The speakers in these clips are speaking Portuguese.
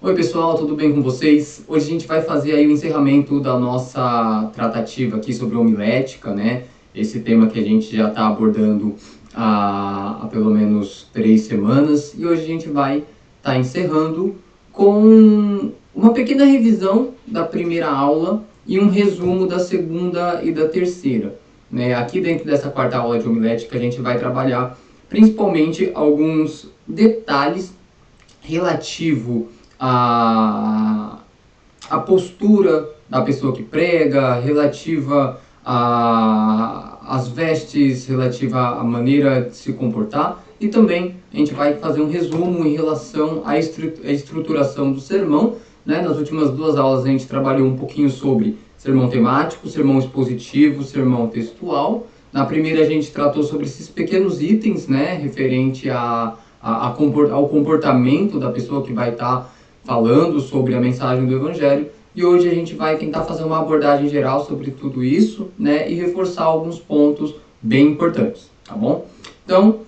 Oi pessoal, tudo bem com vocês? Hoje a gente vai fazer aí o encerramento da nossa tratativa aqui sobre homilética, né? Esse tema que a gente já está abordando há pelo menos 3 semanas, e hoje a gente vai estar encerrando com uma pequena revisão da primeira aula e um resumo da segunda e da terceira, né? Aqui dentro dessa quarta aula de homilética a gente vai trabalhar principalmente alguns detalhes relativo a postura da pessoa que prega, relativa às vestes, relativa à maneira de se comportar, e também a gente vai fazer um resumo em relação à estruturação do sermão, né? Nas últimas 2 aulas a gente trabalhou um pouquinho sobre sermão temático, sermão expositivo, sermão textual. Na primeira a gente tratou sobre esses pequenos itens, né, referente ao comportamento da pessoa que vai estar falando sobre a mensagem do Evangelho, e hoje a gente vai tentar fazer uma abordagem geral sobre tudo isso, né, e reforçar alguns pontos bem importantes, tá bom? Então,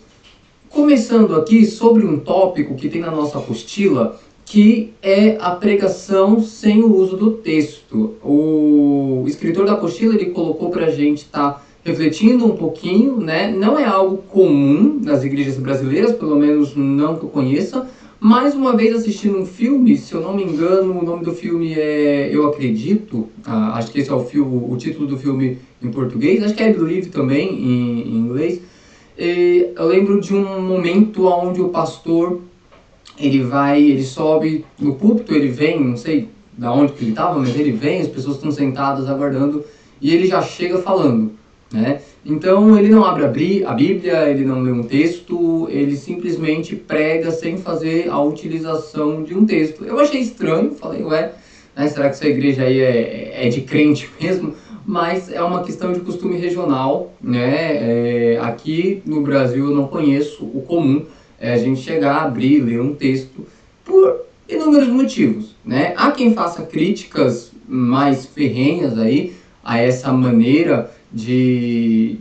começando aqui sobre um tópico que tem na nossa apostila, que é a pregação sem o uso do texto. O escritor da apostila, ele colocou para a gente estar refletindo um pouquinho, né? Não é algo comum nas igrejas brasileiras, pelo menos não que eu conheça. Mais uma vez assistindo um filme, se eu não me engano, o nome do filme é Eu Acredito, acho que esse é o título do filme em português, acho que é I Believe também em inglês. Eu lembro de um momento onde o pastor, ele sobe no púlpito, ele vem, não sei da onde que ele estava, mas ele vem, as pessoas estão sentadas aguardando, e ele já chega falando, né? Então ele não abre a Bíblia, ele não lê um texto, ele simplesmente prega sem fazer a utilização de um texto. Eu achei estranho, falei, ué, né, será que essa igreja aí é de crente mesmo? Mas é uma questão de costume regional, né? Aqui no Brasil eu não conheço o comum, a gente chegar, abrir, ler um texto por inúmeros motivos, né? Há quem faça críticas mais ferrenhas aí a essa maneira de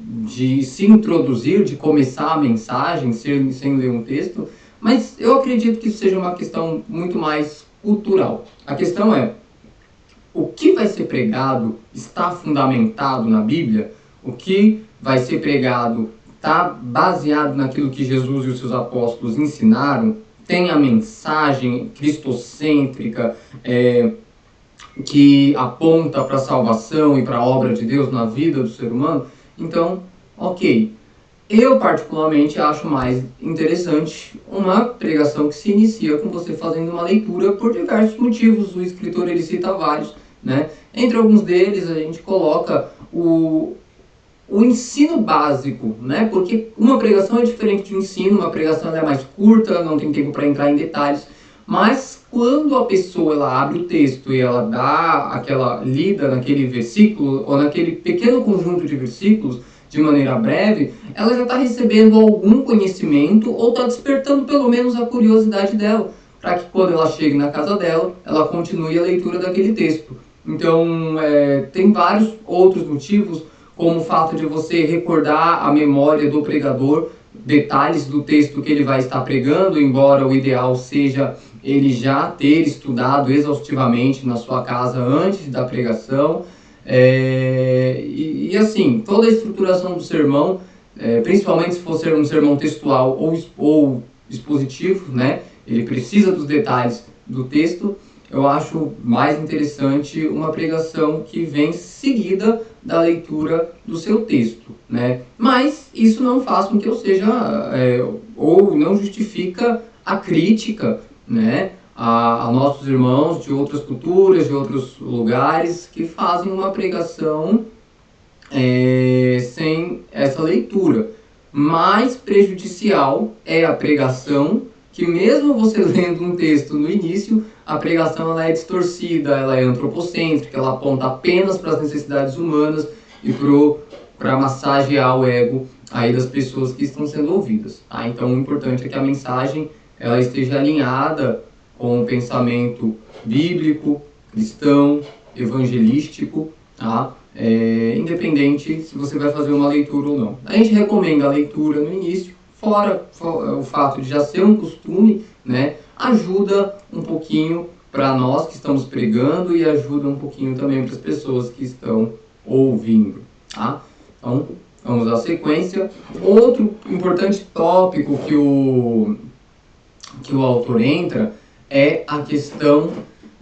se introduzir, de começar a mensagem sem ler um texto, mas eu acredito que isso seja uma questão muito mais cultural. A questão é, o que vai ser pregado está fundamentado na Bíblia? O que vai ser pregado está baseado naquilo que Jesus e os seus apóstolos ensinaram? Tem a mensagem cristocêntrica que aponta para a salvação e para a obra de Deus na vida do ser humano? Então, ok. Eu particularmente acho mais interessante uma pregação que se inicia com você fazendo uma leitura por diversos motivos. O escritor ele cita vários, né? Entre alguns deles a gente coloca o ensino básico, né? Porque uma pregação é diferente de um ensino, uma pregação é mais curta, não tem tempo para entrar em detalhes, mas quando a pessoa ela abre o texto e ela dá aquela lida naquele versículo ou naquele pequeno conjunto de versículos de maneira breve, ela já está recebendo algum conhecimento ou está despertando pelo menos a curiosidade dela, para que quando ela chegue na casa dela, ela continue a leitura daquele texto. Então, tem vários outros motivos, como o fato de você recordar a memória do pregador, detalhes do texto que ele vai estar pregando, embora o ideal seja ele já ter estudado exaustivamente na sua casa antes da pregação. E assim, toda a estruturação do sermão, principalmente se for ser um sermão textual ou expositivo, né? Ele precisa dos detalhes do texto. Eu acho mais interessante uma pregação que vem seguida da leitura do seu texto, né? Mas isso não faz com que eu seja, ou não justifica a crítica, né, a nossos irmãos de outras culturas, de outros lugares, que fazem uma pregação sem essa leitura. Mais prejudicial é a pregação que, mesmo você lendo um texto no início, a pregação ela é distorcida, ela é antropocêntrica, ela aponta apenas para as necessidades humanas e para massagear o ego aí das pessoas que estão sendo ouvidas. Tá? Então, o importante é que a mensagem ela esteja alinhada com o pensamento bíblico, cristão, evangelístico, tá? Independente se você vai fazer uma leitura ou não. A gente recomenda a leitura no início, fora o fato de já ser um costume, né? Ajuda um pouquinho para nós que estamos pregando e ajuda um pouquinho também para as pessoas que estão ouvindo, tá? Então, vamos à sequência. Outro importante tópico que o autor entra é a questão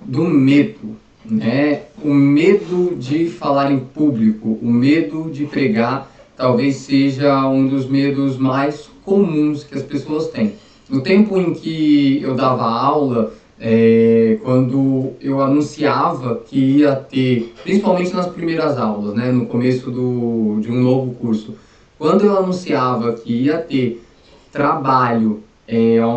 do medo, né? O medo de falar em público, o medo de pregar, talvez seja um dos medos mais comuns que as pessoas têm. No tempo em que eu dava aula, quando eu anunciava que ia ter, principalmente nas primeiras aulas, né, no começo de um novo curso, quando eu anunciava que ia ter trabalho,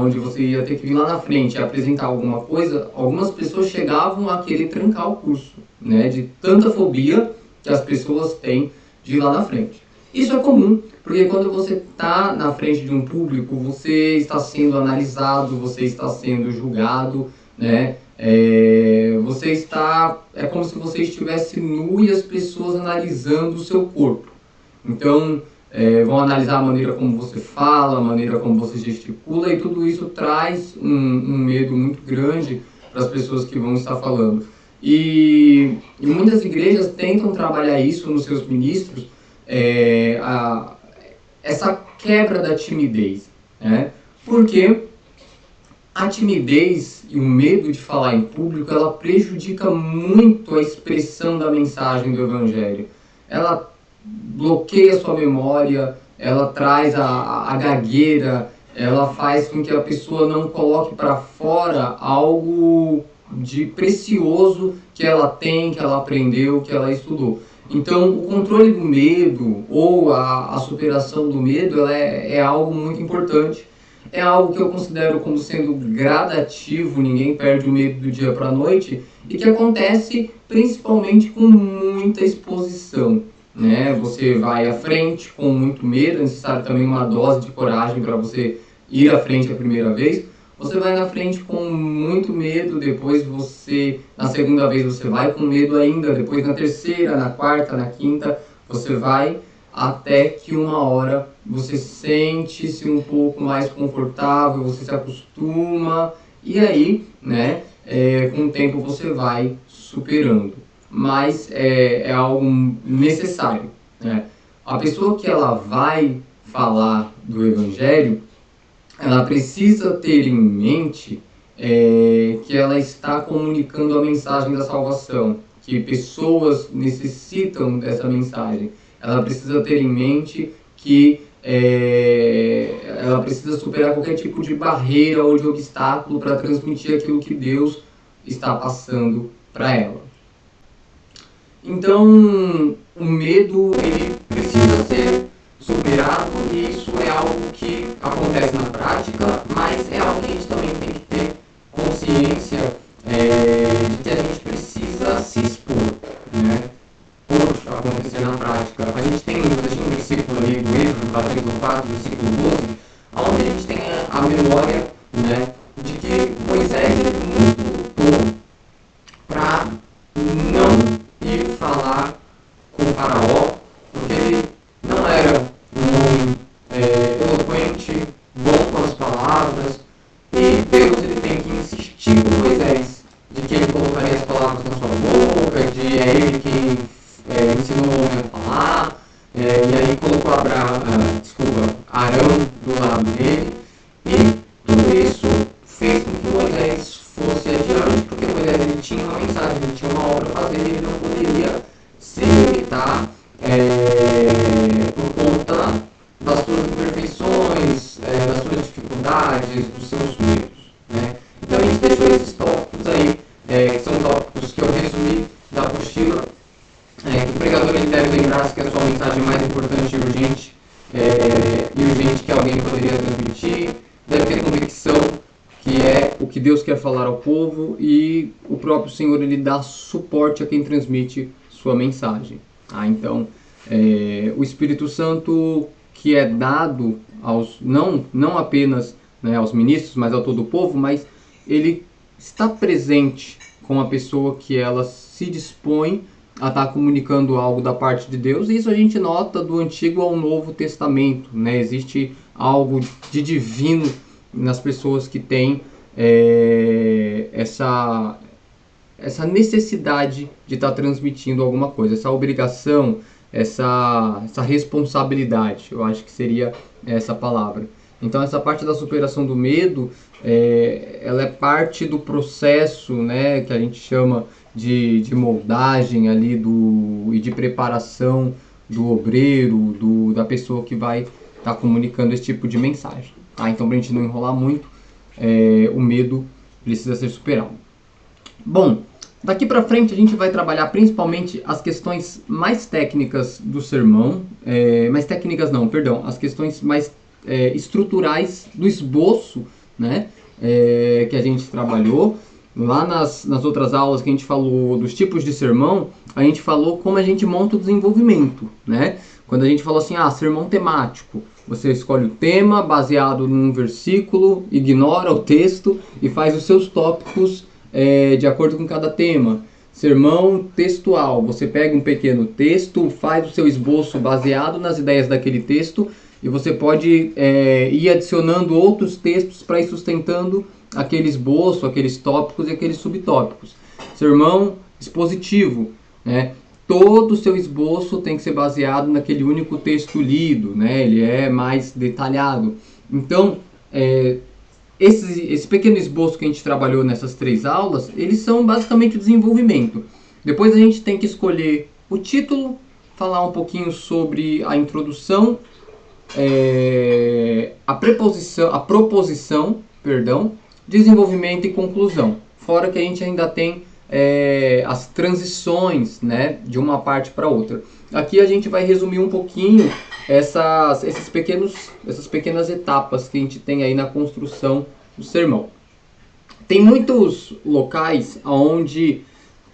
onde você ia ter que vir lá na frente e apresentar alguma coisa, algumas pessoas chegavam a querer trancar o curso, né, de tanta fobia que as pessoas têm de ir lá na frente. Isso é comum, porque quando você está na frente de um público, você está sendo analisado, você está sendo julgado, né? Você está, é como se você estivesse nu e as pessoas analisando o seu corpo. Então, vão analisar a maneira como você fala, a maneira como você gesticula, e tudo isso traz um medo muito grande para as pessoas que vão estar falando. E muitas igrejas tentam trabalhar isso nos seus ministros, essa quebra da timidez, né? Porque a timidez e o medo de falar em público, ela prejudica muito a expressão da mensagem do Evangelho. Ela bloqueia a sua memória, ela traz a gagueira, ela faz com que a pessoa não coloque para fora algo de precioso que ela tem, que ela aprendeu, que ela estudou. Então, o controle do medo ou a superação do medo é algo muito importante. É algo que eu considero como sendo gradativo, ninguém perde o medo do dia para a noite, e que acontece principalmente com muita exposição, né? Você vai à frente com muito medo, é necessário também uma dose de coragem para você ir à frente a primeira vez. Você vai na frente com muito medo, depois na segunda vez você vai com medo ainda, depois na terceira, na quarta, na quinta, você vai até que uma hora você sente-se um pouco mais confortável, você se acostuma, e aí, né, com o tempo você vai superando. Mas é algo necessário, né? A pessoa que ela vai falar do Evangelho, ela precisa ter em mente que ela está comunicando a mensagem da salvação, que pessoas necessitam dessa mensagem. Ela precisa ter em mente que ela precisa superar qualquer tipo de barreira ou de obstáculo para transmitir aquilo que Deus está passando para ela. Então, o medo ele precisa ser superado, e isso é algo que acontece na prática, mas é algo que a gente também tem que ter consciência de que a gente precisa se expor, né, por acontecer na prática. A gente tem um versículo ali do Êxodo, capítulo 4, versículo 12, onde a gente tem a memória, né, de que Moisés é muito bom para não ir falar com o Faraó, porque ele não era um homem eloquente, bom com as palavras, e Deus ele tem que insistir com Moisés, de que ele colocaria as palavras na sua boca, de ele quem ensinou o homem a falar, e aí colocou Arão do lado dele, e tudo isso fez com que Moisés fosse adiante, porque Moisés ele tinha uma mensagem, ele tinha uma obra a fazer, e ele não poderia se limitar por conta das suas imperfeições, das suas dificuldades, dos seus medos, né? Então a gente deixou esses tópicos aí, que são tópicos que eu resumi da apostila, que o pregador ele deve lembrar-se que a sua mensagem mais importante e urgente que alguém poderia transmitir, deve ter convicção que é o que Deus quer falar ao povo, e o próprio Senhor ele dá suporte a quem transmite sua mensagem. Então, o Espírito Santo que é dado não apenas, né, aos ministros, mas a todo o povo, mas ele está presente com a pessoa que ela se dispõe a estar comunicando algo da parte de Deus, e isso a gente nota do Antigo ao Novo Testamento, né? Existe algo de divino nas pessoas que têm essa necessidade de estar transmitindo alguma coisa, essa obrigação, essa responsabilidade, eu acho que seria essa palavra. Então essa parte da superação do medo, ela é parte do processo, né, que a gente chama de moldagem ali e de preparação do obreiro, da pessoa que vai estar comunicando esse tipo de mensagem. Tá? Então, para a gente não enrolar muito, o medo precisa ser superado. Bom, daqui para frente a gente vai trabalhar principalmente as questões mais técnicas do sermão, mais técnicas não, perdão, as questões mais estruturais do esboço, né, que a gente trabalhou. Lá nas outras aulas que a gente falou dos tipos de sermão, a gente falou como a gente monta o desenvolvimento, né? Quando a gente falou assim, sermão temático, você escolhe o tema baseado num versículo, ignora o texto e faz os seus tópicos de acordo com cada tema. Sermão textual, você pega um pequeno texto, faz o seu esboço baseado nas ideias daquele texto e você pode ir adicionando outros textos para ir sustentando aquele esboço, aqueles tópicos e aqueles subtópicos. Sermão expositivo, né? Todo o seu esboço tem que ser baseado naquele único texto lido, né? Ele é mais detalhado. Então, esse pequeno esboço que a gente trabalhou nessas 3 aulas, eles são basicamente o desenvolvimento. Depois a gente tem que escolher o título, falar um pouquinho sobre a introdução, a proposição, desenvolvimento e conclusão. Fora que a gente ainda tem as transições, né, de uma parte para outra. Aqui a gente vai resumir um pouquinho essas pequenas etapas que a gente tem aí na construção do sermão. Tem muitos locais onde,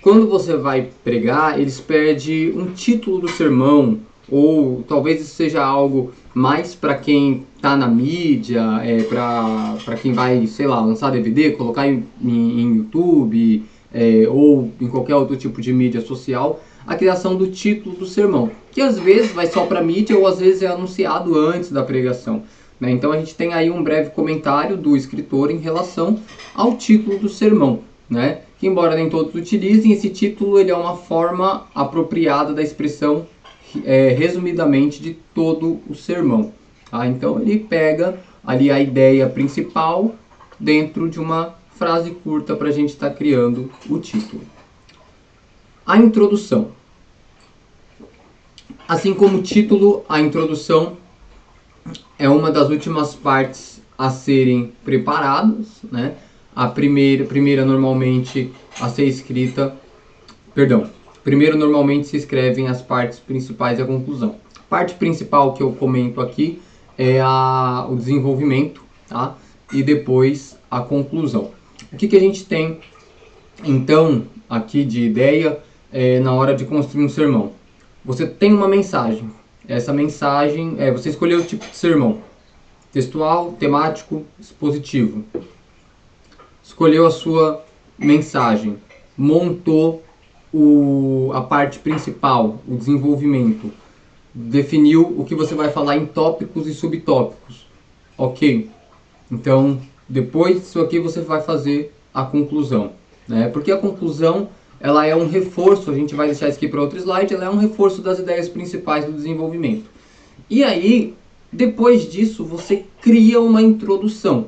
quando você vai pregar, eles pedem um título do sermão, ou talvez isso seja algo mais para quem está na mídia, para quem vai, sei lá, lançar DVD, colocar em YouTube, ou em qualquer outro tipo de mídia social, a criação do título do sermão, que às vezes vai só para mídia ou às vezes é anunciado antes da pregação, né? Então a gente tem aí um breve comentário do escritor em relação ao título do sermão, né? Que embora nem todos utilizem, esse título ele é uma forma apropriada da expressão resumidamente de todo o sermão. Tá? Então ele pega ali a ideia principal dentro de uma frase curta para a gente estar criando o título. A introdução. Assim como o título, a introdução é uma das últimas partes a serem preparadas, né? A primeira normalmente a ser escrita, primeiro normalmente se escrevem as partes principais e a conclusão. A parte principal que eu comento aqui é o desenvolvimento, tá? E depois a conclusão. O que a gente tem então aqui de ideia na hora de construir um sermão? Você tem uma mensagem. Essa mensagem, você escolheu o tipo de sermão: textual, temático, expositivo. Escolheu a sua mensagem, montou a parte principal, o desenvolvimento, definiu o que você vai falar em tópicos e subtópicos. Ok, então depois disso aqui você vai fazer a conclusão, né? Porque a conclusão ela é um reforço, a gente vai deixar isso aqui para outro slide, ela é um reforço das ideias principais do desenvolvimento. E aí, depois disso, você cria uma introdução,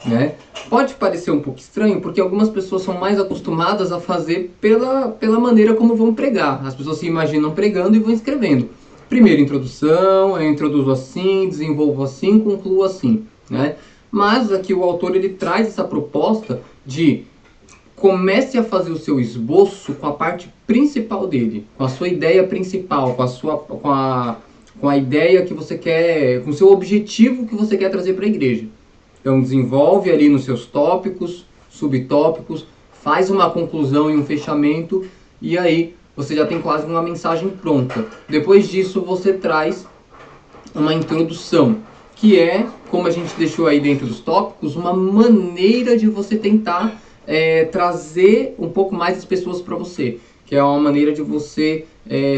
né? Pode parecer um pouco estranho, porque algumas pessoas são mais acostumadas a fazer pela maneira como vão pregar. As pessoas se imaginam pregando e vão escrevendo. Primeiro introdução, eu introduzo assim, desenvolvo assim, concluo assim, né? Mas aqui o autor ele traz essa proposta de comece a fazer o seu esboço com a parte principal dele, com a sua ideia principal, com a ideia que você quer, com o seu objetivo que você quer trazer para a igreja. Então desenvolve ali nos seus tópicos, subtópicos, faz uma conclusão e um fechamento e aí você já tem quase uma mensagem pronta. Depois disso você traz uma introdução, que é, como a gente deixou aí dentro dos tópicos, uma maneira de você tentar trazer um pouco mais as pessoas para você, que é uma maneira de você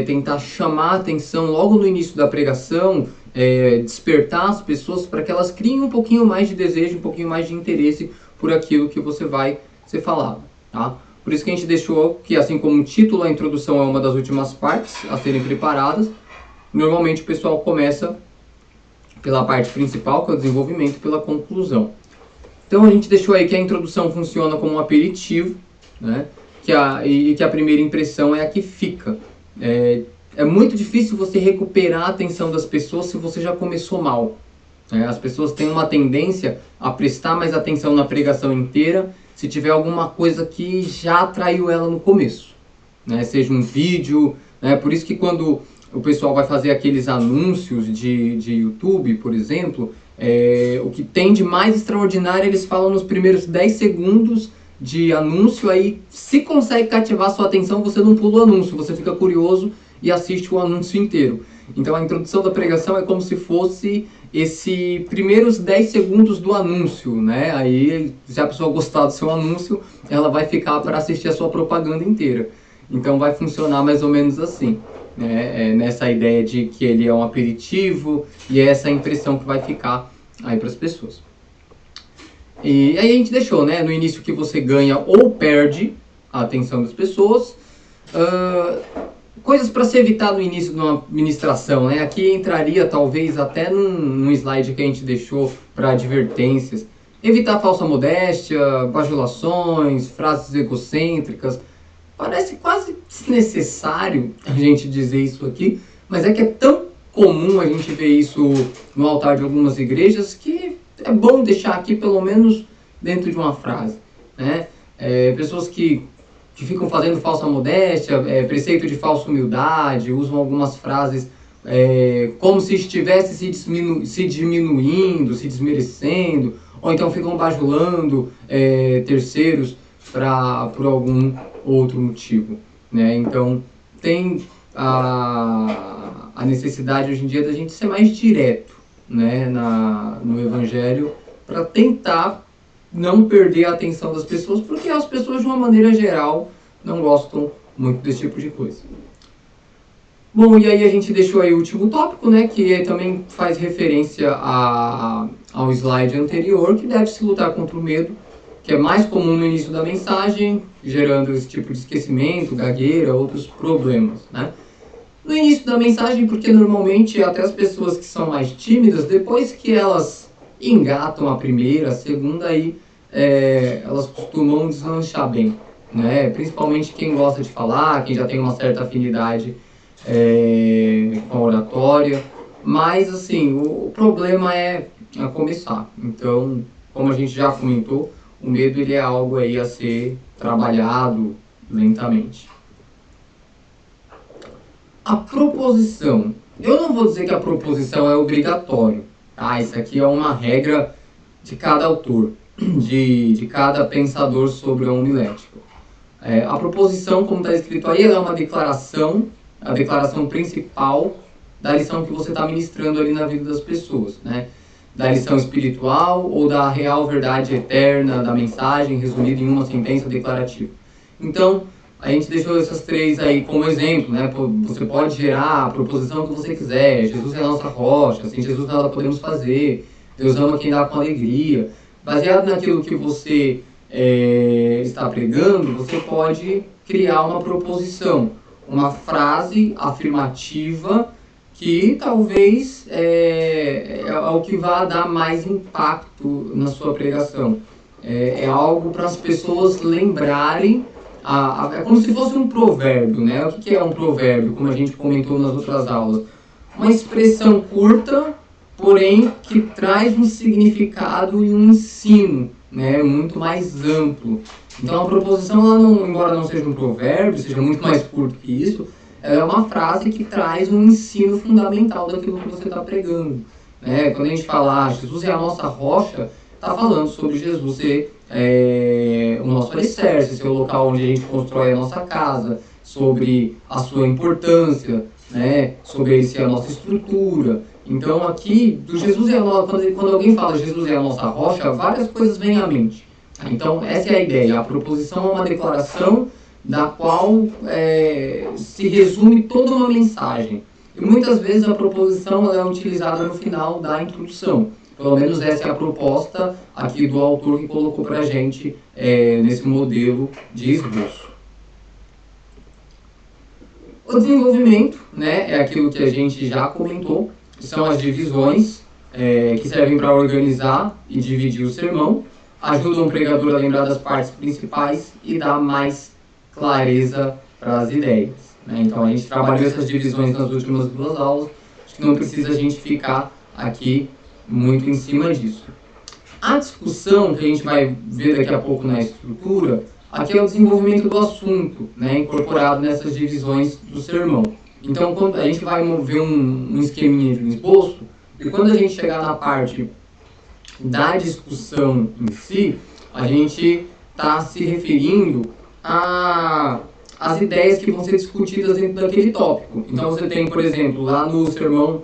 tentar chamar a atenção logo no início da pregação, despertar as pessoas para que elas criem um pouquinho mais de desejo, um pouquinho mais de interesse por aquilo que você vai ser falada, tá? Por isso que a gente deixou que, assim como o título, a introdução é uma das últimas partes a serem preparadas, normalmente o pessoal começa pela parte principal, que é o desenvolvimento, pela conclusão. Então a gente deixou aí que a introdução funciona como um aperitivo, né? E que a primeira impressão é a que fica. É muito difícil você recuperar a atenção das pessoas se você já começou mal. As pessoas têm uma tendência a prestar mais atenção na pregação inteira se tiver alguma coisa que já atraiu ela no começo, né? Seja um vídeo, né? Por isso que quando o pessoal vai fazer aqueles anúncios de YouTube, por exemplo, o que tem de mais extraordinário eles falam nos primeiros 10 segundos de anúncio, aí se consegue cativar sua atenção, você não pula o anúncio, você fica curioso e assiste o anúncio inteiro. Então a introdução da pregação é como se fosse esses primeiros 10 segundos do anúncio, né? Aí, se a pessoa gostar do seu anúncio, ela vai ficar para assistir a sua propaganda inteira. Então vai funcionar mais ou menos assim, né? Nessa ideia de que ele é um aperitivo e é essa impressão que vai ficar aí para as pessoas. E aí a gente deixou, né? No início que você ganha ou perde a atenção das pessoas. Coisas para se evitar no início de uma ministração, né? Aqui entraria talvez até num slide que a gente deixou para advertências. Evitar falsa modéstia, bajulações, frases egocêntricas. Parece quase desnecessário a gente dizer isso aqui, mas é que é tão comum a gente ver isso no altar de algumas igrejas que é bom deixar aqui pelo menos dentro de uma frase, né? Pessoas que ficam fazendo falsa modéstia, preceito de falsa humildade, usam algumas frases como se estivesse se diminuindo, se desmerecendo, ou então ficam bajulando terceiros por algum outro motivo, né? Então tem a necessidade hoje em dia da gente ser mais direto, né, no Evangelho, para tentar não perder a atenção das pessoas, porque as pessoas, de uma maneira geral, não gostam muito desse tipo de coisa. Bom, e aí a gente deixou aí o último tópico, né, que também faz referência ao slide anterior, que deve-se lutar contra o medo, que é mais comum no início da mensagem, gerando esse tipo de esquecimento, gagueira, outros problemas, né? No início da mensagem, porque normalmente até as pessoas que são mais tímidas, depois que elas engatam a primeira, a segunda, aí elas costumam deslanchar bem, né? Principalmente quem gosta de falar, quem já tem uma certa afinidade com a oratória. Mas, assim, o problema é começar. Então, como a gente já comentou, o medo ele é algo aí a ser trabalhado lentamente. A proposição. Eu não vou dizer que a proposição é obrigatório, tá? Isso aqui é uma regra de cada autor, de cada pensador sobre a homilética. A proposição, como está escrito aí, ela é uma declaração, a declaração principal da lição que você está ministrando ali na vida das pessoas, né? Da lição espiritual ou da real verdade eterna da mensagem, resumida em uma sentença declarativa. Então, a gente deixou essas três aí como exemplo, né? Você pode gerar a proposição que você quiser. Jesus é a nossa rocha, sem Jesus nada podemos fazer. Deus ama quem dá com alegria. Baseado naquilo que você está pregando, você pode criar uma proposição, uma frase afirmativa que talvez é o que vai dar mais impacto na sua pregação. É algo para as pessoas lembrarem. É como se fosse um provérbio, né? O que é um provérbio, como a gente comentou nas outras aulas? Uma expressão curta, porém que traz um significado e um ensino, né? Muito mais amplo. Então a proposição, ela não, embora não seja um provérbio, seja muito mais curto que isso, ela é uma frase que traz um ensino fundamental daquilo que você está pregando, né? Quando a gente fala, Jesus é a nossa rocha, está falando sobre Jesus ser o nosso alicerce, ser o local onde a gente constrói a nossa casa, sobre a sua importância, né? Sobre ele ser a nossa estrutura. Então aqui, do Jesus é a nossa, quando alguém fala Jesus é a nossa rocha, várias coisas vêm à mente. Então essa é a ideia. A proposição é uma declaração da qual se resume toda uma mensagem. E muitas vezes a proposição ela é utilizada no final da introdução. Pelo menos essa é a proposta aqui do autor que colocou para a gente nesse modelo de esboço. O desenvolvimento, né, é aquilo que a gente já comentou, que são as divisões que servem para organizar e dividir o sermão, ajudam o pregador a lembrar das partes principais e dar mais clareza para as ideias. Né? Então a gente trabalhou essas divisões nas últimas 2 aulas, acho que não precisa a gente ficar aqui muito em cima disso. A discussão que a gente vai ver daqui a pouco na estrutura, aqui é o desenvolvimento do assunto, né, incorporado nessas divisões do sermão. Então, quando a gente vai mover um esqueminha de um esboço, e quando a gente chegar na parte da discussão em si, a gente está se referindo às ideias que vão ser discutidas dentro daquele tópico. Então, você tem, por exemplo, lá no sermão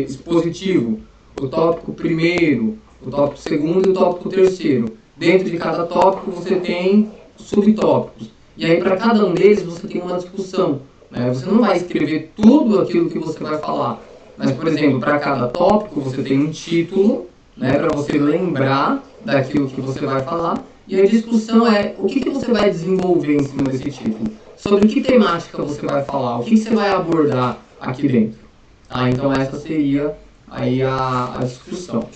expositivo, o tópico primeiro, o tópico segundo e o tópico terceiro. Dentro de cada tópico você tem subtópicos. E aí para cada um deles você tem uma discussão. Né? Você não vai escrever tudo aquilo que você vai falar. Mas, por exemplo, para cada tópico você tem um título, né, para você lembrar daquilo que você vai falar. E a discussão é o que você vai desenvolver em cima desse título. Sobre que temática você vai falar, o que você vai abordar aqui dentro. Então essa seria aí a discussão.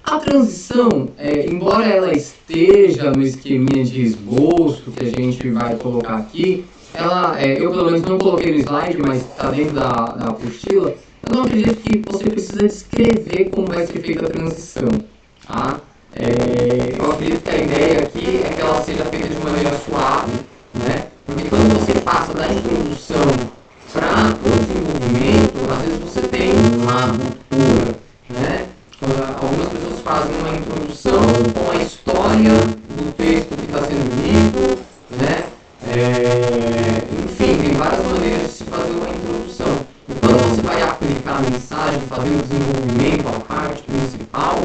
A transição, embora ela esteja no esqueminha de esboço que a gente vai colocar aqui, eu pelo menos não coloquei no slide, mas está dentro da apostila, eu não acredito que você precisa descrever como vai ser feita a transição. Tá? Eu acredito que a ideia aqui é que ela seja feita de maneira suave, né? Porque quando você passa da introdução para o desenvolvimento, às vezes você tem uma ruptura, né? Algumas pessoas fazem uma introdução com a história do texto que está sendo lido, né? Enfim, tem várias maneiras de se fazer uma introdução. E quando você vai aplicar a mensagem, fazer o desenvolvimento, a parte principal,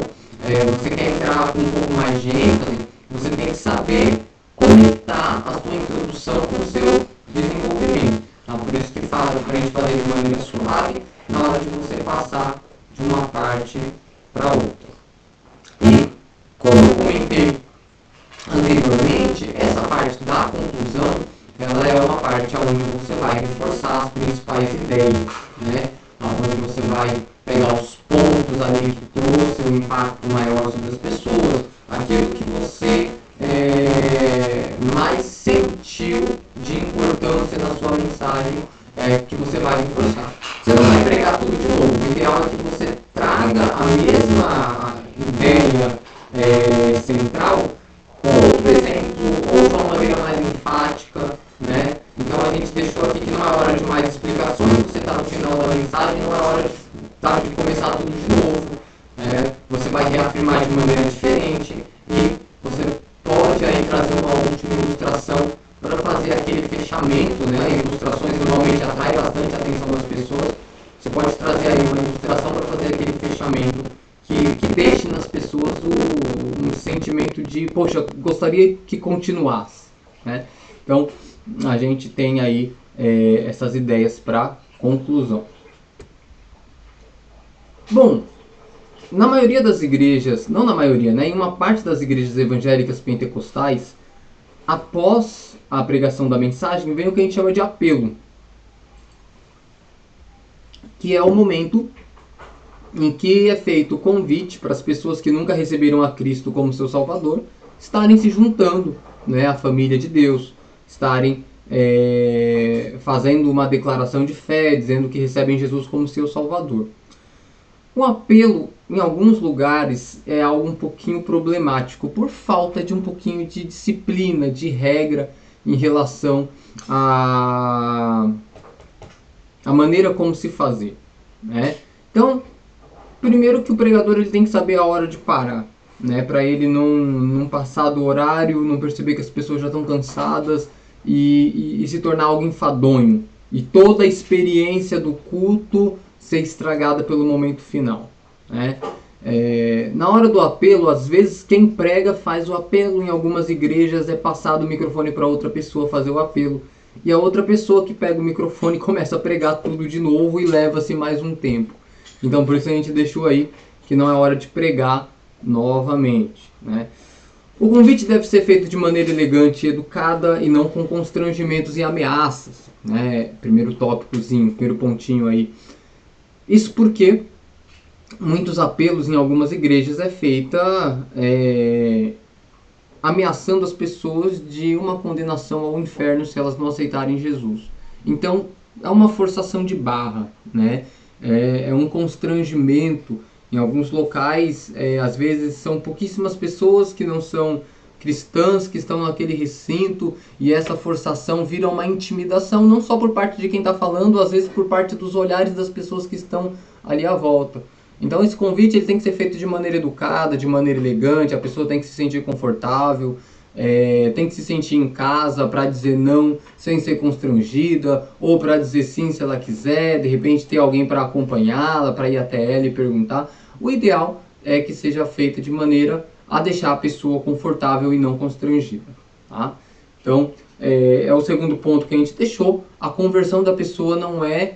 você quer entrar com um pouco mais de ênfase, você tem que saber conectar a sua introdução com o seu desenvolvimento. Então, por isso que fala para a gente fazer de maneira suave na hora de você passar de uma parte para outra. E, como eu comentei anteriormente, essa parte da conclusão, ela é uma parte onde você vai reforçar as principais ideias, né? Onde você vai pegar os pontos ali que trouxe um impacto maior sobre as pessoas, aquilo que você mais sentiu de importância na sua mensagem que você vai reforçar. Você não vai pregar tudo de novo, o ideal é que você traga a mesma ideia central com outro exemplo, ou de uma maneira mais enfática, né? Então a gente deixou aqui que não é hora de mais explicações, você está no final da mensagem, não é hora de começar tudo de novo. Você vai reafirmar de maneira diferente e você pode aí trazer uma última ilustração para fazer aquele fechamento, né? Ilustrações normalmente atraem bastante a atenção das pessoas. Você pode trazer aí uma ilustração para fazer aquele fechamento que deixe nas pessoas um sentimento de, poxa, gostaria que continuasse, né? Então, a gente tem aí essas ideias para conclusão. Bom, na maioria das igrejas, não na maioria, né, em uma parte das igrejas evangélicas pentecostais, após a pregação da mensagem, vem o que a gente chama de apelo, que é o momento em que é feito o convite para as pessoas que nunca receberam a Cristo como seu Salvador estarem se juntando, né, à família de Deus, estarem fazendo uma declaração de fé, dizendo que recebem Jesus como seu Salvador. O apelo, em alguns lugares, é algo um pouquinho problemático, por falta de um pouquinho de disciplina, de regra em relação à maneira como se fazer, né? Então, primeiro que o pregador ele tem que saber a hora de parar, né? Para ele não passar do horário, não perceber que as pessoas já estão cansadas e se tornar algo enfadonho. E toda a experiência do culto ser estragada pelo momento final, né? Na hora do apelo, às vezes quem prega faz o apelo. Em algumas igrejas é passado o microfone para outra pessoa fazer o apelo. E a outra pessoa que pega o microfone começa a pregar tudo de novo e leva-se mais um tempo. Então por isso a gente deixou aí que não é hora de pregar novamente, né? O convite deve ser feito de maneira elegante e educada e não com constrangimentos e ameaças, né? Primeiro tópicozinho, primeiro pontinho aí. Isso porque muitos apelos em algumas igrejas é feita ameaçando as pessoas de uma condenação ao inferno se elas não aceitarem Jesus. Então é uma forçação de barra, né? É um constrangimento. Em alguns locais, às vezes são pouquíssimas pessoas que não são cristãs que estão naquele recinto, e essa forçação vira uma intimidação, não só por parte de quem está falando, às vezes por parte dos olhares das pessoas que estão ali à volta. Então esse convite ele tem que ser feito de maneira educada, de maneira elegante, a pessoa tem que se sentir confortável, tem que se sentir em casa para dizer não sem ser constrangida, ou para dizer sim se ela quiser, de repente ter alguém para acompanhá-la, para ir até ela e perguntar. O ideal é que seja feito de maneira a deixar a pessoa confortável e não constrangida, tá? Então, é o segundo ponto que a gente deixou. A conversão da pessoa não é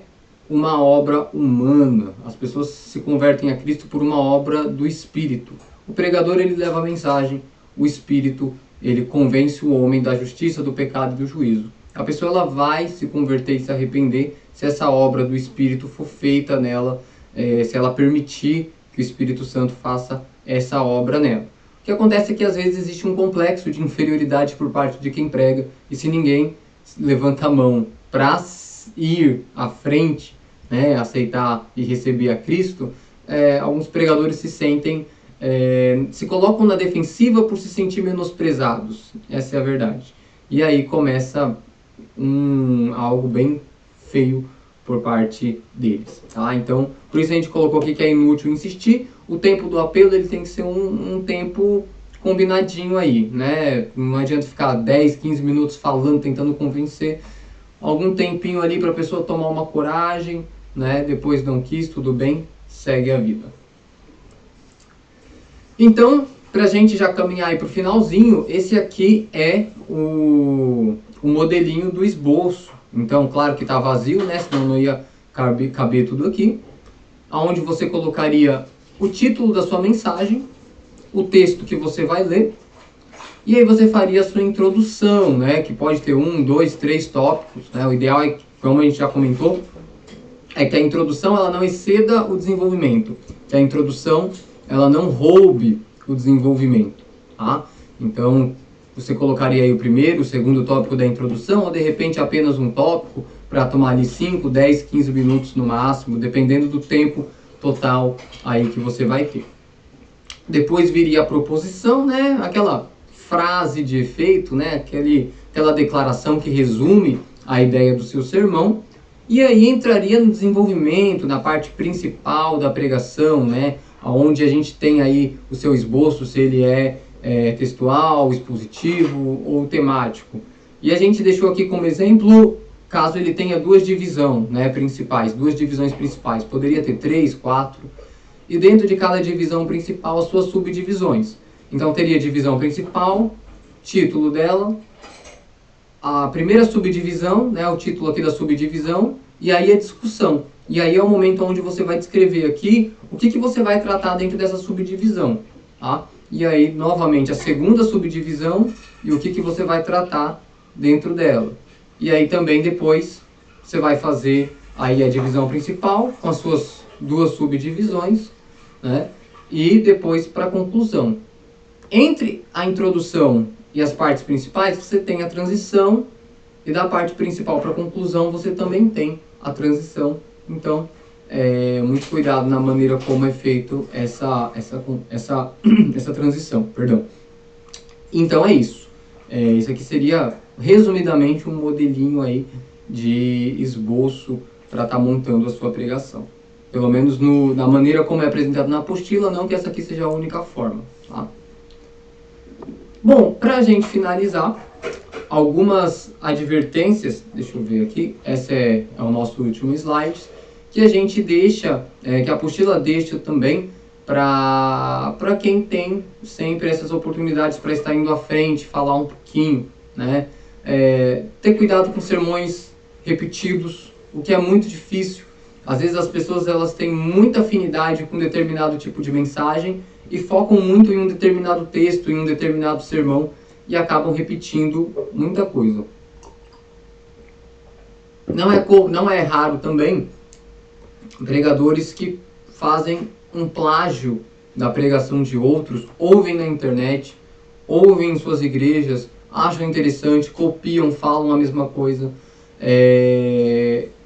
uma obra humana. As pessoas se convertem a Cristo por uma obra do Espírito. O pregador ele leva a mensagem, o Espírito ele convence o homem da justiça, do pecado e do juízo. A pessoa ela vai se converter e se arrepender se essa obra do Espírito for feita nela, se ela permitir que o Espírito Santo faça essa obra nela. O que acontece é que às vezes existe um complexo de inferioridade por parte de quem prega, e se ninguém levanta a mão para ir à frente, né, aceitar e receber a Cristo, alguns pregadores se sentem, se colocam na defensiva por se sentir menosprezados. Essa é a verdade. E aí começa algo bem feio por parte deles, tá? Então, por isso a gente colocou aqui que é inútil insistir. O tempo do apelo ele tem que ser um tempo combinadinho aí, né? Não adianta ficar 10, 15 minutos falando, tentando convencer. Algum tempinho ali para a pessoa tomar uma coragem, né? Depois não quis, tudo bem, segue a vida. Então, para a gente já caminhar aí para o finalzinho, esse aqui é o modelinho do esboço. Então, claro que está vazio, né? Senão não ia caber tudo aqui. Onde você colocaria o título da sua mensagem, o texto que você vai ler, e aí você faria a sua introdução, né? Que pode ter 1, 2, 3 tópicos, né? O ideal é, como a gente já comentou, é que a introdução ela não exceda o desenvolvimento, que a introdução ela não roube o desenvolvimento, tá? Então, você colocaria aí o primeiro, o segundo tópico da introdução, ou de repente apenas um tópico para tomar ali 5, 10, 15 minutos no máximo, dependendo do tempo total aí que você vai ter. Depois viria a proposição, né? Aquela frase de efeito, né? Aquela declaração que resume a ideia do seu sermão. E aí entraria no desenvolvimento, na parte principal da pregação, né? Onde a gente tem aí o seu esboço, se ele é textual, expositivo ou temático. E a gente deixou aqui como exemplo, caso ele tenha duas divisões, né, principais, duas divisões principais. Poderia ter 3, 4. E dentro de cada divisão principal, as suas subdivisões. Então teria divisão principal, título dela, a primeira subdivisão, né, o título aqui da subdivisão, e aí a discussão. E aí é o momento onde você vai descrever aqui o que você vai tratar dentro dessa subdivisão, tá? E aí, novamente, a segunda subdivisão e o que você vai tratar dentro dela. E aí também depois você vai fazer aí a divisão principal com as suas duas subdivisões, né? E depois para a conclusão. Entre a introdução e as partes principais, você tem a transição, e da parte principal para a conclusão você também tem a transição. Então, muito cuidado na maneira como é feito essa transição, perdão. Então é isso. Isso aqui seria, resumidamente, um modelinho aí de esboço para estar montando a sua pregação. Pelo menos na maneira como é apresentado na apostila, não que essa aqui seja a única forma, tá? Bom, para a gente finalizar, algumas advertências, deixa eu ver aqui, esse é o nosso último slide, que a gente deixa, que a apostila deixa também para quem tem sempre essas oportunidades para estar indo à frente, falar um pouquinho, né? Ter cuidado com sermões repetidos, o que é muito difícil. Às vezes as pessoas elas têm muita afinidade com determinado tipo de mensagem e focam muito em um determinado texto, em um determinado sermão e acabam repetindo muita coisa. Não é raro também pregadores que fazem um plágio da pregação de outros, ouvem na internet, ouvem em suas igrejas, acham interessante, copiam, falam a mesma coisa,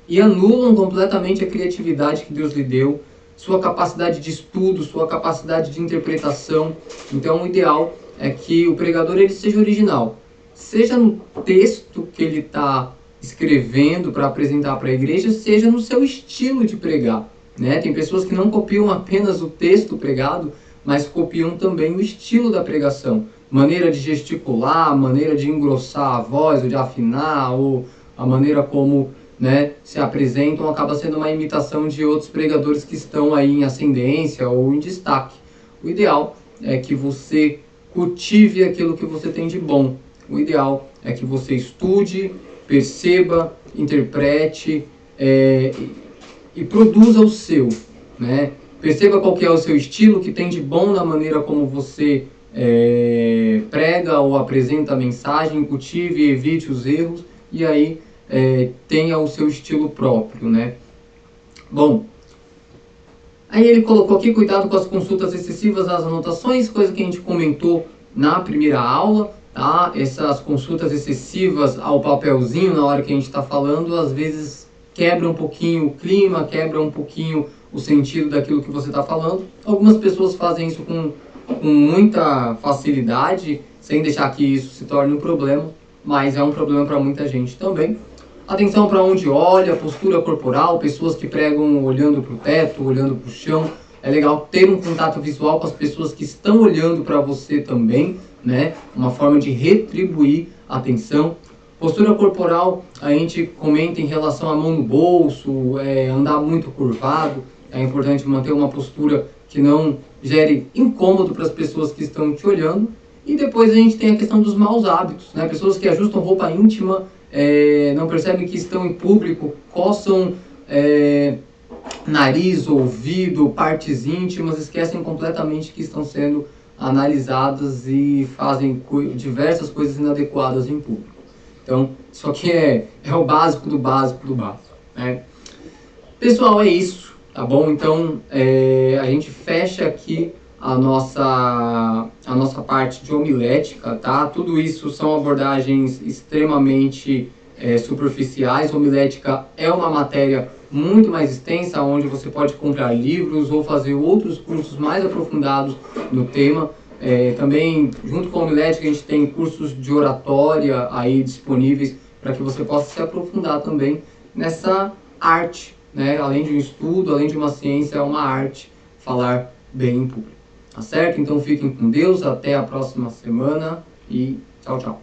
e anulam completamente a criatividade que Deus lhe deu, sua capacidade de estudo, sua capacidade de interpretação. Então o ideal é que o pregador ele seja original, seja no texto que ele está escrevendo para apresentar para a igreja, seja no seu estilo de pregar. Né? Tem pessoas que não copiam apenas o texto pregado, mas copiam também o estilo da pregação. Maneira de gesticular, maneira de engrossar a voz, ou de afinar, ou a maneira como, né, se apresentam, acaba sendo uma imitação de outros pregadores que estão aí em ascendência ou em destaque. O ideal é que você cultive aquilo que você tem de bom. O ideal é que você estude, perceba, interprete e produza o seu, né? Perceba qual que é o seu estilo, que tem de bom na maneira como você prega ou apresenta a mensagem, cultive e evite os erros, e aí tenha o seu estilo próprio, né? Bom, aí ele colocou aqui, cuidado com as consultas excessivas às anotações, coisa que a gente comentou na primeira aula, tá? Essas consultas excessivas ao papelzinho na hora que a gente está falando, às vezes quebra um pouquinho o clima, quebra um pouquinho o sentido daquilo que você está falando. Algumas pessoas fazem isso com muita facilidade, sem deixar que isso se torne um problema, mas é um problema para muita gente também. Atenção para onde olha, postura corporal, pessoas que pregam olhando para o teto, olhando para o chão. É legal ter um contato visual com as pessoas que estão olhando para você também, né? Uma forma de retribuir a atenção. Postura corporal, a gente comenta em relação à mão no bolso, andar muito curvado. É importante manter uma postura que não gere incômodo para as pessoas que estão te olhando. E depois a gente tem a questão dos maus hábitos, né? Pessoas que ajustam roupa íntima, não percebem que estão em público, coçam nariz, ouvido, partes íntimas, esquecem completamente que estão sendo analisadas e fazem diversas coisas inadequadas em público. Então, isso aqui é o básico do básico do básico, né? Pessoal, é isso, tá bom? Então, a gente fecha aqui a nossa parte de homilética, tá? Tudo isso são abordagens extremamente superficiais. Homilética é uma matéria muito mais extensa, onde você pode comprar livros ou fazer outros cursos mais aprofundados no tema. Também, junto com a homilética, a gente tem cursos de oratória aí disponíveis para que você possa se aprofundar também nessa arte, né? Além de um estudo, além de uma ciência, é uma arte falar bem em público. Tá certo? Então fiquem com Deus, até a próxima semana e tchau, tchau.